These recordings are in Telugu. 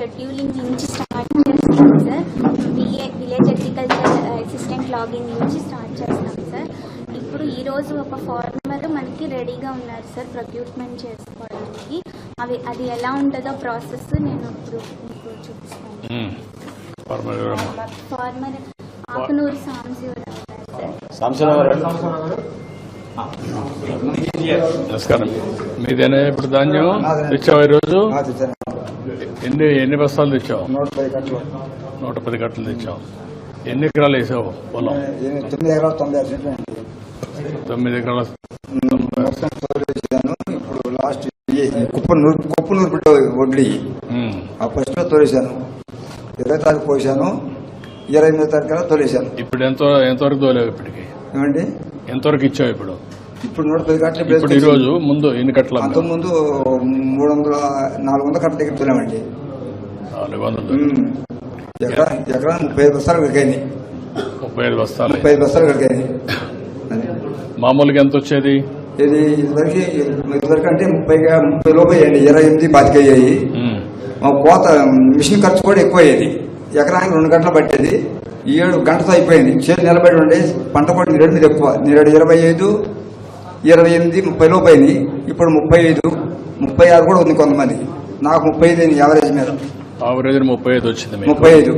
షెడ్యూలింగ్ నుంచి స్టార్ట్ చేస్తాం sir. Village agriculture assistant login నుంచి స్టార్ట్ చేస్తాం సార్. ఇప్పుడు ఈరోజు ఒక ఫార్మర్ మనకి రెడీగా ఉన్నారు సార్ ప్రొక్యూర్మెంట్ చేసుకోవడానికి. అది ఎలా ఉంటుందో ప్రాసెస్ నేను ఇప్పుడు మీకు చూపిస్తాను. Farmer Akunuru Sambasivarao sir. నమస్కారం. మీదేనా ఇప్పుడు ధాన్యం తెచ్చావు ఈరోజు? ఎన్ని బస్తాలు తెచ్చావు? 110 కట్టలు తెచ్చావు. ఎన్ని ఎకరాలు వేసావు పొలం? 9 ఎకరాలు 96 9 ఎకరాల. ఇప్పుడు లాస్ట్ కుప్పనూరు బిడ్డ వడ్డీ ఆ ఫస్ట్ లో తోలేశాను. 20 తారీఖు పోసాను, 28వ తారీఖు తోలేశాను. ఇప్పుడు ఎంతవరకు తోలేవు? ఇప్పటికి ఏమండి ఎంతవరకు ఇచ్చావు? ఇప్పుడు 110 కట్టలు. ఇప్పుడు ఈ రోజు ముందు ఎన్ని కట్టలు? అంతకుముందు 400 కట్టల దగ్గర తోలామండి. 400 ఎకరా 35 బస్తాలు కడిగాయి. 35 బస్తాలు. 35 బస్తాలు కడిగాయి. మామూలుగా ఎంత వచ్చేది? ఇది ఇదివరకు అంటే 30 లోపు అయ్యాయండి. 28 25 అయ్యాయి. కోత మిషన్ ఖర్చు కూడా ఎక్కువ అయ్యేది. ఎకరానికి 2 గంటలు పట్టేది. 7 గంటతో అయిపోయింది. చేతి నిలబడి ఉండే పంట కూడా రేటు మీద ఎక్కువ. 25, 28, 30 లోపు అయింది. ఇప్పుడు 35, 36 కూడా ఉంది కొంతమంది. నాకు 35 అయింది యావరేజ్ మీద. యావరేజ్ 35 వచ్చింది. 35.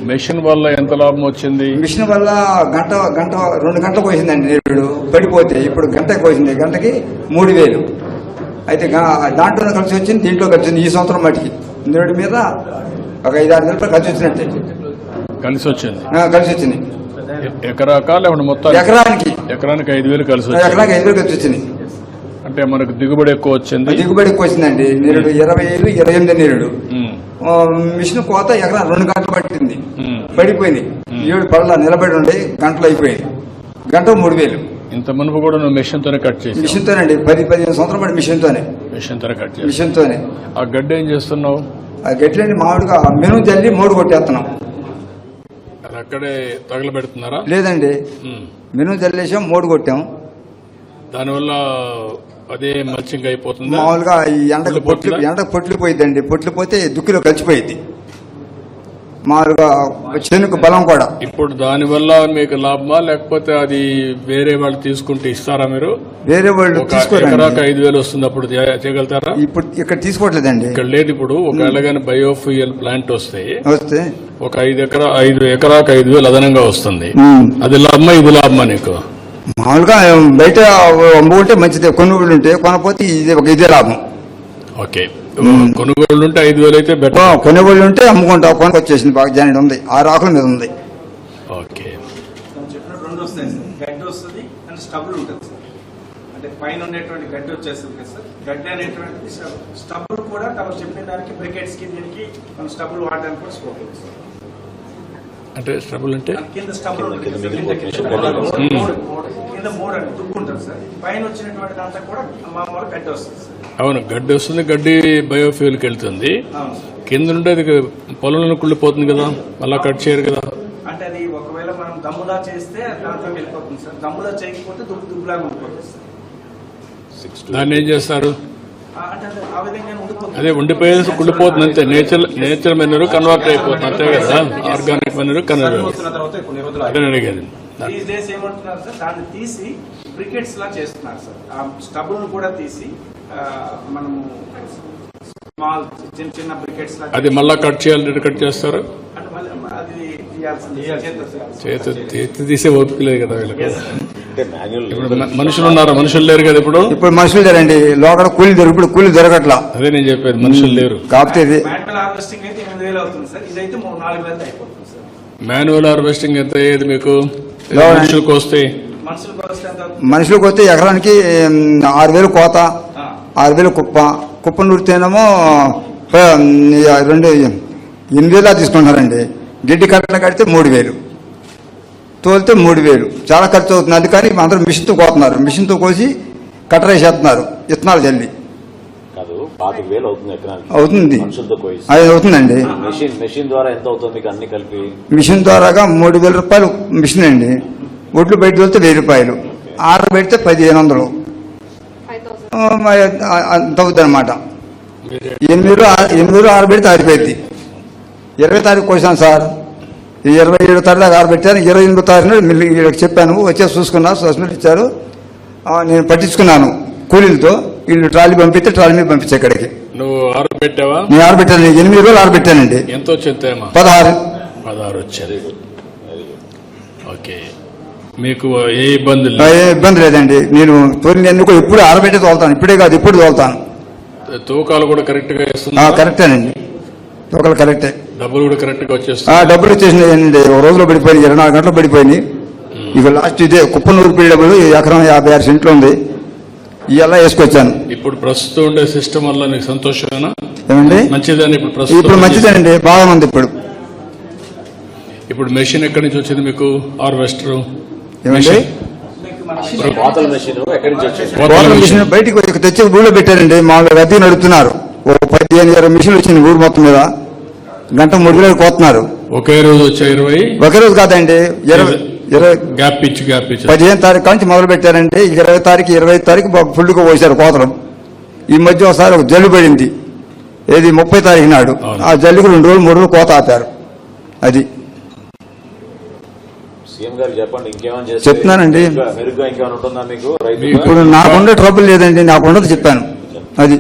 మెషిన్ వల్ల ఎంత లాభం వచ్చింది? మిషన్ వల్ల గంట 2 గంటలు కోసిందండి నేడు పడిపోతే. ఇప్పుడు గంట కోసింది. గంటకి 3000. అయితే దాంట్లో కలిసి వచ్చింది, దీంట్లో కలిసి వచ్చింది. ఈ సంవత్సరం మటుకి నేడు మీద ఒక 5-6 రూపాయలు కలిసి వచ్చినట్టే. కలిసి వచ్చింది. ఎకరాకా లేకుంటే మొత్తం? ఎకరానికి 5,000 కలిసి వచ్చింది. ఎకరానికి 5,000 కలిసి వచ్చింది. అంటే మనకు దిగుబడి ఎక్కువ వచ్చింది. దిగుబడి ఎక్కువ వచ్చిందండి. నేరుడు 27, 28 నేరుడు. మిషన్ కోత ఎకరా 2 గంటలు పట్టింది. పడిపోయింది. 7 పళ్ళ నిలబడి ఉండే గంటలు అయిపోయింది. గంట 3000. ఇంత మునుపు కూడా నువ్వు మిషన్ తోనే కట్ చేసి? మిషన్ తోనండి. 10-15 సంవత్సరం పడి మిషన్ తోనే కట్ చేసి. మిషన్ తోనే. ఆ గడ్డ ఏం చేస్తున్నావు? ఆ గడ్డి మామిడిగా మెను జల్లి మోడు కొట్టేస్తున్నాం. అక్కడే తగలబెడుతున్నారా? లేదండి, మెను జల్లేసాం, మోడు కొట్టాం. దానివల్ల అదే మల్చింగ్ అయిపోతుంది. మామూలుగా ఈ ఎండకు పొట్లు పోయిద్దండి. పొట్లు పోతే దుక్కిలో కలిసిపోయింది. మామూలుగా చేనుకు బలం కూడా. ఇప్పుడు దానివల్ల మీకు లాభమా లేకపోతే అది వేరే వాళ్ళు తీసుకుంటే ఇస్తారా? మీరు వేరే వాళ్ళు ఎకరాకు 5,000 వస్తుంది, అప్పుడు చేయగలుగుతారా? ఇప్పుడు ఇక్కడ తీసుకోవట్లేదండి. ఇక్కడ లేదు. ఇప్పుడు ఒకవేళ కానీ బయోఫ్యూయల్ ప్లాంట్ వస్తే ఒక 5 ఎకరాకు 5,000 అదనంగా వస్తుంది. అది లాభమా ఇది లాభమా నీకు? మామూలుగా బయట అమ్ముకుంటే మంచిదే, కొనుగోలు ఉంటే కొనపోతే ఇదే లాభం. ఓకే, కొనుగోలు ఉంటే 5,000 అయితే బెటర్. కొనుగోలు ఉంటే అమ్ముకుంటా. కొనుకొచ్చేసింది బాగా జాయిన్ ఉంది. 6 ఆకుల మీద ఉంది. ఓకే, రెండు వస్తాయి సార్. గడ్డి వస్తుంది అండ్ స్టబుల్ ఉంటుంది సార్. అంటే పైన ఉండేటువంటి గడ్డి వచ్చేస్తుంది కదా సార్. గడ్డి అనేటువంటిది స్టబుల్ కూడా తమ చెప్పిన దానికి బ్రికెట్స్ కి దీనికి మనం స్టబుల్ వాడడానికి కూడా స్కోప్ ఉంది సార్. అంటే స్టబుల్ అంటే కింద స్టబుల్ కింద 3 అంటే దుక్కుంటుంది సార్. పైన వచ్చినటువంటి దాంట్లో కూడా మామూలుగా గడ్డి వస్తుంది సార్. అవును, గడ్డి వస్తుంది. గడ్డి బయోఫ్యూల్కి వెళ్తుంది. కింద నుండి అది పొలంలో కుళ్ళిపోతుంది కదా, మళ్ళా కట్ చేయరు కదా. అంటే అది ఒకవేళ మనం దమ్ములా చేస్తే దాంట్లో వెళ్ళిపోతుంది సార్. దమ్ములా చేయకపోతే దుబ్బులాగా ఉండిపోతుంది సార్. దాన్ని ఏం చేస్తారు? అంటే ఆ విధంగా అదే ఉండిపోయేసి కుళ్ళిపోతుంది అంతే. నేచర్ మెనూర్ కన్వర్ట్ అయిపోతుంది అంతే కదా. ఆర్గానిక్ మెనూర్ కన్వర్ట్ అదే అడిగేది. ఏమంటున్నారు సార్, దాన్ని తీసి బ్రికెట్స్ లా చేస్తున్నారు సార్. ఆ స్టబుల్ కూడా తీసి మనము స్మాల్ చిన్న బ్రికెట్స్ లా. అది మళ్ళా కట్ చేయాలి. కట్ చేస్తారు. అది చేతి తీసే ఓపిక లేదు కదా వీళ్ళకి. మనుషులు ఉన్నారా? మనుషులు లేరు కదా ఇప్పుడు. మనుషులు లేరండి. లోపల కూలి దొరికి ఇప్పుడు కూలి దొరకట్లా. అదే నేను చెప్పేది, మనుషులు లేరు. కాకపోతే మాన్యువల్ హార్వెస్టింగ్ ఎంత అయ్యేది మీకు? మనుషులకు వస్తే మనుషులకు వస్తే ఎకరానికి 6,000 కోత, 6,000 కుప్ప నూరితేనేమో 8,000 తీసుకుంటారండి. గిడ్డి కట్టలు కడితే 3,000, తోలితే 3,000. చాలా ఖర్చు అవుతుంది. అది కానీ అందరూ మిషన్తో కోతున్నారు. మిషన్తో కోసి కట్టరేసేస్తున్నారు విత్తనాలు జల్లి. 25,000 అవుతుంది ఎకరానికి. అవుతుంది, అది అవుతుందండి. మెషిన్ ద్వారా ఎంత అవుతుంది అన్ని కలిపి? మిషన్ ద్వారాగా 3,000 రూపాయలు మిషన్ అండి. ఒడ్లు బయట వెళ్తే 1,000 రూపాయలు, ఆర్డర్ పెడితే 1,500 అంత అవుతుంది అనమాట. 8 ఆరు పెడితే ఆరిపోయింది. 20 తారీఖు కోసాను సార్. ఈ 27 తారీఖు దాకా ఆరబెట్టాను. 28 తారీఖున వీళ్ళకి చెప్పాను, వచ్చేసి చూసుకున్నా, సస్పెండ్ ఇచ్చారు. నేను పట్టించుకున్నాను కూలీలతో. వీళ్ళు ట్రాలీ పంపిస్తే ట్రాలీ మీద పంపించే ఇక్కడికి. నువ్వు ఆరబెట్టావా? నేను ఆరబెట్టాను, 8 రోజులు ఆరబెట్టానండి. ఎంత వచ్చిందేమా? 16 వచ్చేది. ఓకే, మీకు ఏ ఇబ్బంది ఏ ఇబ్బంది లేదండి. నేను తోలిని ఎందుకు ఎప్పుడు ఆరబెట్టి తోలుతాను, ఇప్పుడే కాదు ఎప్పుడు తోలుతాను. తూకాలు కూడా కరెక్ట్ గా ఇస్తున్నా? కరెక్టేనండి, తూకాలు కరెక్టే. డబ్బులు కూడా కరెక్ట్ గా వచ్చేస్తా? డబ్బులు వచ్చేసినాయండి. ఒక రోజులో పడిపోయినాయి, 24 గంటలు పడిపోయినాయి. ఇక లాస్ట్ ఇదే కుప్పనూరు పీడి డబ్బులు ఎకరం 56 సెంట్లు ఉంది, ఇలా వేసుకొచ్చాను. ఇప్పుడు ప్రస్తుతం ఉండే సిస్టమ్ వల్ల నీకు సంతోషమేనా? ఏమండి? మంచిదని ఇప్పుడు మంచిదేనండి, బాగా ఉంది. ఇప్పుడు మెషిన్ ఎక్కడి నుంచి వచ్చింది మీకు? హార్వెస్టర్ ఏమండి? కోతల మెషిన్ ఎక్కడి నుంచి వచ్చింది? కోతల మిషన్ బయటికి తెచ్చి ఊళ్ళో పెట్టారండి. మామూలుగా రద్దీ నడుపుతున్నారు. ఓ 15-20 మిషన్లు వచ్చింది ఊరు మొత్తం మీద. గంట 3 వేలు కోతున్నారు. ఒకే రోజు వచ్చా 20? ఒకే రోజు కాదండి, 20 గ్యాప్ ఇచ్చి 15 తారీఖు నుంచి మొదలు పెట్టారండి. 20 తారీఖు 25 తారీఖు ఫుల్గా పోసారు కోతలు. ఈ మధ్య ఒకసారి ఒక జల్లు పడింది, ఏది 30 తారీఖు నాడు. ఆ జల్లుకు 2 రోజులు 3 రోజులు కోత ఆపారు. అది సీఎం గారు చెప్పండి, ఇంకేమైనా చేస్తే చెప్తున్నానండి. మెరుగ్గా ఇంకేమైనా ఉంటుందా మీకు? ఇప్పుడు నాకుండే ట్రబుల్ లేదండి, నాకుండదు చెప్పాను. అది